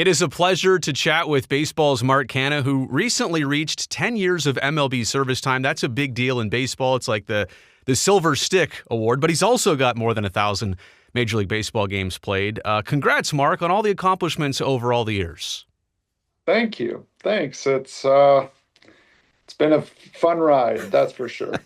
It is a pleasure to chat with baseball's Mark Canha, who recently reached 10 years of MLB service time. That's a big deal in baseball. It's like the Silver Stick Award, but he's also got more than 1,000 Major League Baseball games played. Congrats, Mark, on all the accomplishments over all the years. Thank you. Thanks. It's been a fun ride, that's for sure.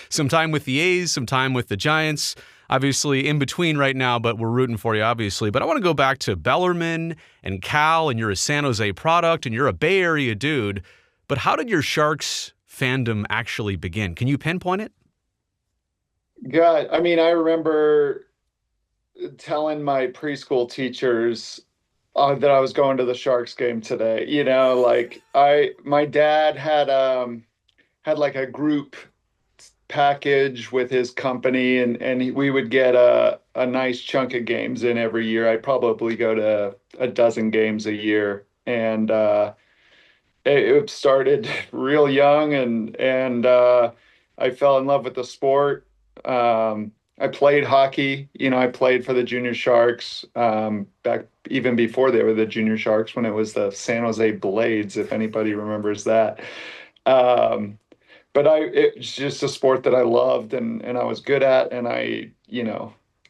Some time with the A's, some time with the Giants. Obviously in between right now, but we're rooting for you, obviously. But I want to go back to Bellarmine and Cal, and you're a San Jose product, and you're a Bay Area dude. But how did your Sharks fandom actually begin? Can you pinpoint it? God, I mean, I remember telling my preschool teachers that I was going to the Sharks game today. My dad had like a group package with his company, and we would get a nice chunk of games in every year. I'd probably go to a dozen games a year, and it started real young, and I fell in love with the sport. I played hockey. I played for the Junior Sharks back even before they were the Junior Sharks, when it was the San Jose Blades, if anybody remembers that. But it's just a sport that I loved, and I was good at, and I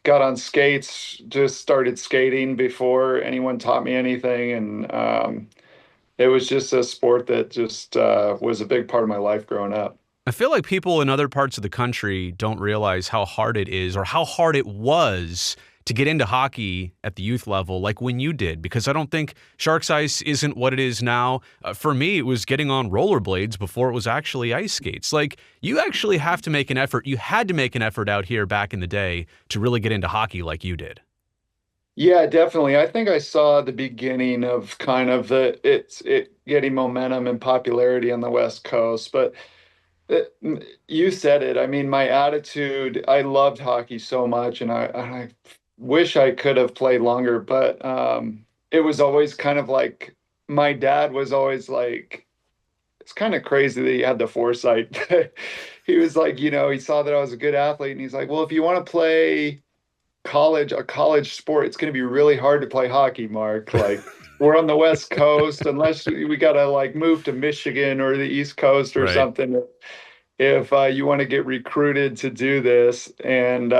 got on skates, just started skating before anyone taught me anything, and it was just a sport that just was a big part of my life growing up. I feel like people in other parts of the country don't realize how hard it is, or how hard it was to get into hockey at the youth level, like when you did, because I don't think Sharks Ice isn't what it is now. For me, it was getting on rollerblades before it was actually ice skates. Like, you actually have to make an effort. You had to make an effort out here back in the day to really get into hockey like you did. Yeah, definitely. I think I saw the beginning of kind of it getting momentum and popularity on the West Coast, but it, you said it. I mean, my attitude, I loved hockey so much, and I wish I could have played longer, but it was always kind of like my dad was always like, it's kind of crazy that he had the foresight. He was like, he saw that I was a good athlete, and he's like, well, if you want to play a college sport, it's going to be really hard to play hockey, Mark. Like, we're on the West Coast, unless we got to like move to Michigan or the East Coast or Right. something, if you want to get recruited to do this. And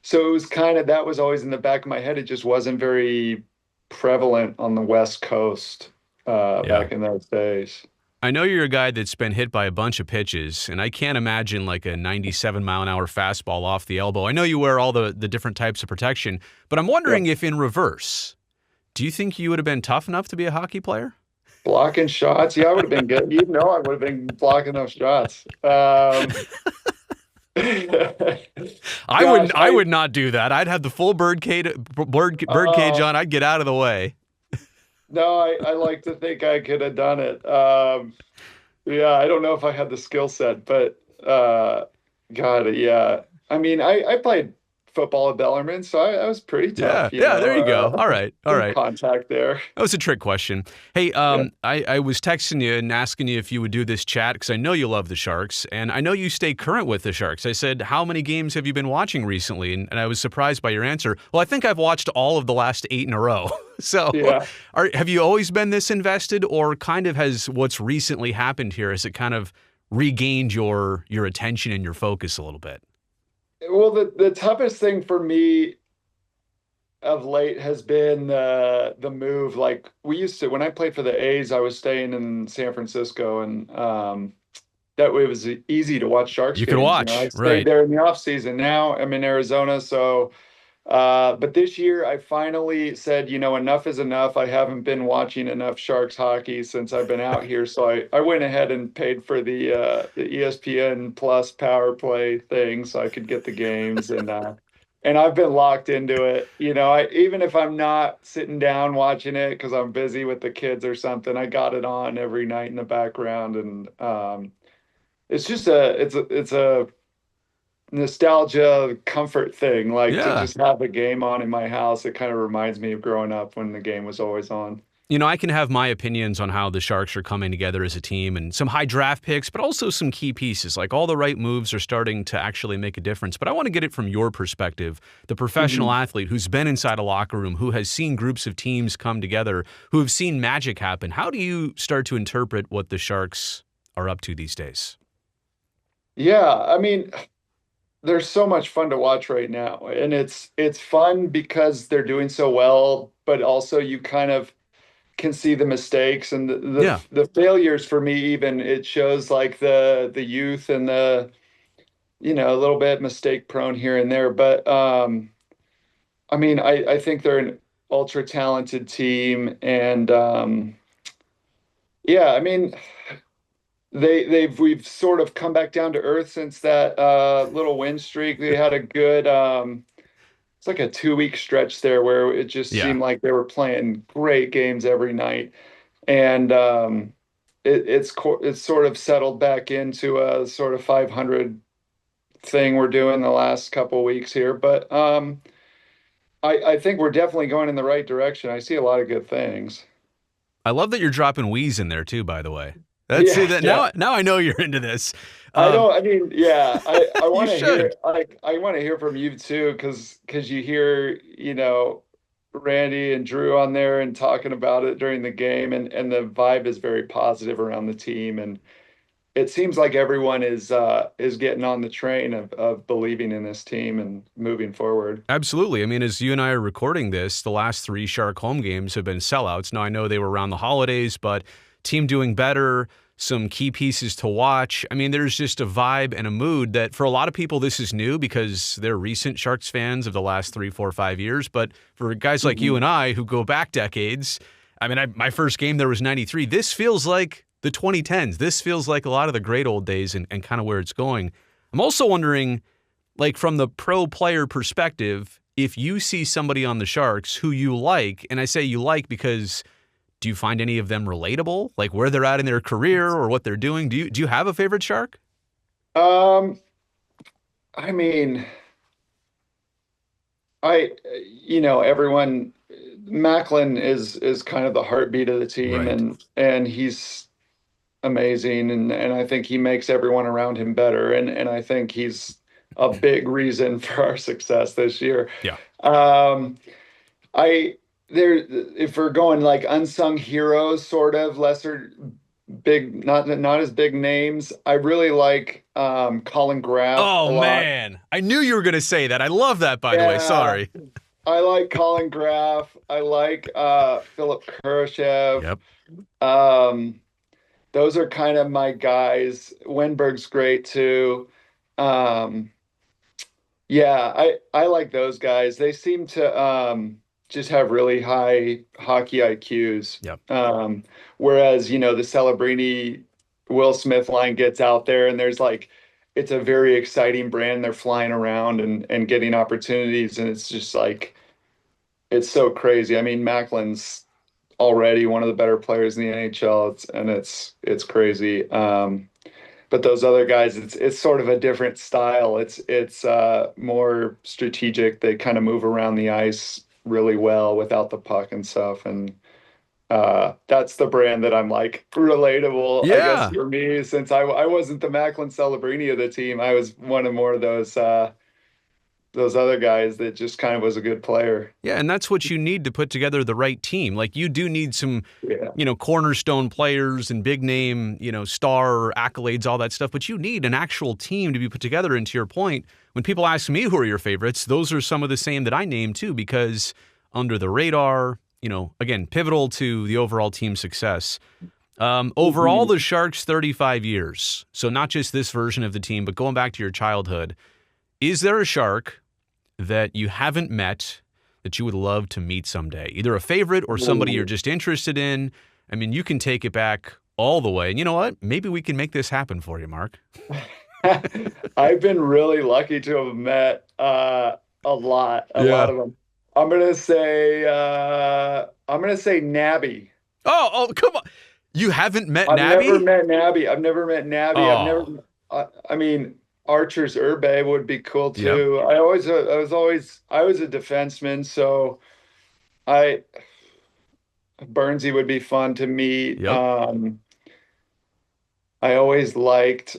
so it was kind of, that was always in the back of my head. It just wasn't very prevalent on the West Coast Yeah. back in those days. I know you're a guy that's been hit by a bunch of pitches, and I can't imagine like a 97-mile-an-hour fastball off the elbow. I know you wear all the different types of protection, but I'm wondering if in reverse, do you think you would have been tough enough to be a hockey player? Blocking shots. Yeah, I would have been good. I would have been blocking those shots. I would not do that. I'd have the full bird cage on. I'd get out of the way. No, I like to think I could have done it. Yeah, I don't know if I had the skill set, but God, yeah. I mean, I played football at Bellarmine, so I was pretty tough. Yeah, there you go. All right. Contact there. That was a trick question. Hey, I was texting you and asking you if you would do this chat because I know you love the Sharks, and I know you stay current with the Sharks. I said, how many games have you been watching recently? And I was surprised by your answer. Well, I think I've watched all of the last 8 in a row. So yeah. Have you always been this invested, or kind of has what's recently happened here, has it kind of regained your attention and your focus a little bit? Well, the toughest thing for me of late has been the move. Like, we used to, when I played for the A's, I was staying in San Francisco, and that way it was easy to watch Sharks you games. could watch, I stayed right there in the off season. Now I'm in Arizona, so but this year I finally said, enough is enough. I haven't been watching enough Sharks hockey since I've been out here. So I went ahead and paid for the ESPN Plus Power Play thing so I could get the games, and I've been locked into it. Even if I'm not sitting down watching it because I'm busy with the kids or something, I got it on every night in the background, and it's just a nostalgia comfort thing, like to yeah just have a game on in my house. It kind of reminds me of growing up when the game was always on. I can have my opinions on how the Sharks are coming together as a team and some high draft picks, but also some key pieces. Like all the right moves are starting to actually make a difference. But I want to get it from your perspective, the professional Mhm. athlete who's been inside a locker room, who has seen groups of teams come together, who have seen magic happen. How do you start to interpret what the Sharks are up to these days? Yeah, I mean, they're so much fun to watch right now, and it's fun because they're doing so well, but also you kind of can see the mistakes and Yeah. the failures for me. Even it shows like the youth and the a little bit mistake prone here and there, but I mean, I think they're an ultra talented team, and yeah, I mean, we've sort of come back down to earth since that little win streak. They had a good it's like a 2 week stretch there where it just Yeah. seemed like they were playing great games every night, and it's sort of settled back into a sort of 500 thing we're doing the last couple weeks here, but I think we're definitely going in the right direction. I see a lot of good things. I love that you're dropping wheeze in there too, by the way. That's see Yeah, that yeah. now I know you're into this. I Um, don't, I mean, yeah, I you want to hear should. like I want to hear from you too, because you hear, Randy and Drew on there and talking about it during the game, and the vibe is very positive around the team, and it seems like everyone is getting on the train of believing in this team and moving forward. Absolutely. I mean, as you and I are recording this, the last three Shark home games have been sellouts. Now, I know they were around the holidays, but team doing better, some key pieces to watch. I mean, there's just a vibe and a mood that for a lot of people, this is new because they're recent Sharks fans of the last 3, 4, 5 years. But for guys like you Mhm. and I who go back decades, I mean, my first game there was 93. This feels like the 2010s. This feels like a lot of the great old days and kind of where it's going. I'm also wondering, like from the pro player perspective, if you see somebody on the Sharks who you like, and I say you like because do you find any of them relatable? Like where they're at in their career or what they're doing? Do you have a favorite Shark? Um, I mean, I, everyone, Macklin is kind of the heartbeat of the team, Right. and he's amazing, and I think he makes everyone around him better, and I think he's a big reason for our success this year. Yeah. Um, I there if we're going like unsung heroes, sort of lesser big, not as big names. I really like Colin Graff Oh a lot. man, I knew you were going to say that. I love that, by the way. Yeah, Sorry. I like Colin Graff. I like Philip Kurashev. Yep. Um, those are kind of my guys. Wenberg's great too. Um, yeah, I like those guys. They seem to just have really high hockey IQs. Yep. Whereas, the Celebrini Will Smith line gets out there and there's like it's a very exciting brand. They're flying around and getting opportunities, and it's just like it's so crazy. I mean, Macklin's already one of the better players in the NHL. It's crazy. But those other guys, it's sort of a different style. It's more strategic. They kind of move around the ice really well without the puck and stuff. And that's the brand that I'm like relatable, I guess, Yeah. for me, since I wasn't the Macklin Celebrini of the team. I was one of more of those other guys that just kind of was a good player. Yeah, and that's what you need to put together the right team. Like you do need some, Yeah. cornerstone players and big name, star accolades, all that stuff, but you need an actual team to be put together. And to your point, when people ask me who are your favorites, those are some of the same that I name too, because under the radar, again, pivotal to the overall team success. Overall, Mhm. the Sharks 35 years. So not just this version of the team, but going back to your childhood, is there a Shark that you haven't met that you would love to meet someday? Either a favorite or somebody you're Ooh. just interested in. I mean, you can take it back all the way. And you know what? Maybe we can make this happen for you, Mark. I've been really lucky to have met a lot Yeah. of them. I'm gonna say Nabby. Oh, come on. You haven't met I've never Nabby? met Nabby. I've never met Nabby. Oh, I mean, Archer's Urbe would be cool yep. too. I was a defenseman, so I Burnsy would be fun to meet. Yep, I always liked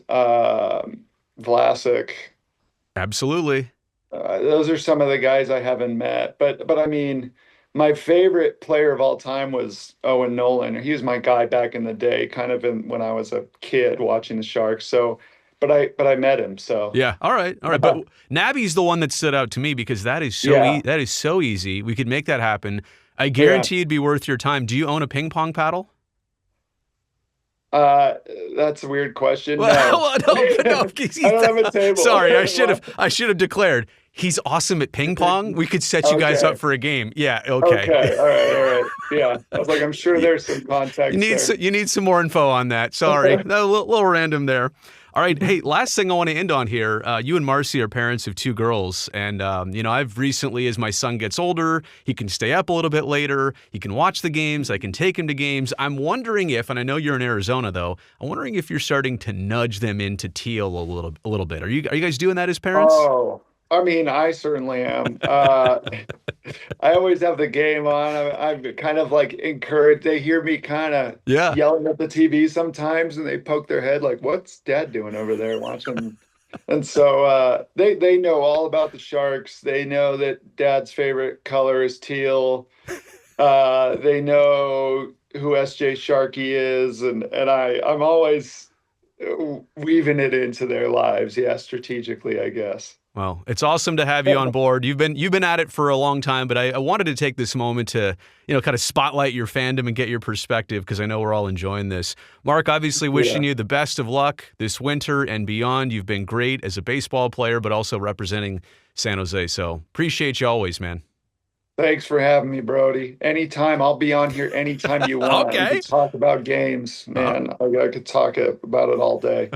Vlasic. absolutely. Those are some of the guys I haven't met. But I mean, my favorite player of all time was Owen Nolan. He was my guy back in the day, kind of when I was a kid watching the Sharks. So, but I met him. So Yeah. All right. All right. But Nabby's the one that stood out to me because that is yeah, that is so easy. We could make that happen. I yeah. guarantee it'd be worth your time. Do you own a ping pong paddle? Uh, that's a weird question. No, Well, no, no. I don't have a table. Sorry, What? I should have declared he's awesome at ping pong. We could set you guys up Okay. for a game. Yeah. Okay. Okay. All right. All right. Yeah. I was like, I'm sure there's some context there. You need some more info on that. Sorry, a little random there. All right, hey, last thing I want to end on here. You and Marcy are parents of two girls, and I've recently, as my son gets older, he can stay up a little bit later. He can watch the games. I can take him to games. I'm wondering if, and I know you're in Arizona though, I'm wondering if you're starting to nudge them into teal a little bit. Are you guys doing that as parents? Oh, I mean, I certainly am. I always have the game on. I'm kind of like encouraged. They hear me kind of Yeah. yelling at the TV sometimes, and they poke their head like, "What's Dad doing over there watching?" And so they know all about the Sharks. They know that Dad's favorite color is teal. They know who SJ Sharkey is, and I'm always weaving it into their lives. Yeah, strategically, I guess. Well, it's awesome to have you on board. You've been at it for a long time, but I wanted to take this moment to, kind of spotlight your fandom and get your perspective because I know we're all enjoying this. Mark, obviously wishing Yeah. you the best of luck this winter and beyond. You've been great as a baseball player, but also representing San Jose. So appreciate you always, man. Thanks for having me, Brodie. Anytime, I'll be on here anytime you want. We Okay. could talk about games, Uh, man. I could talk about it all day.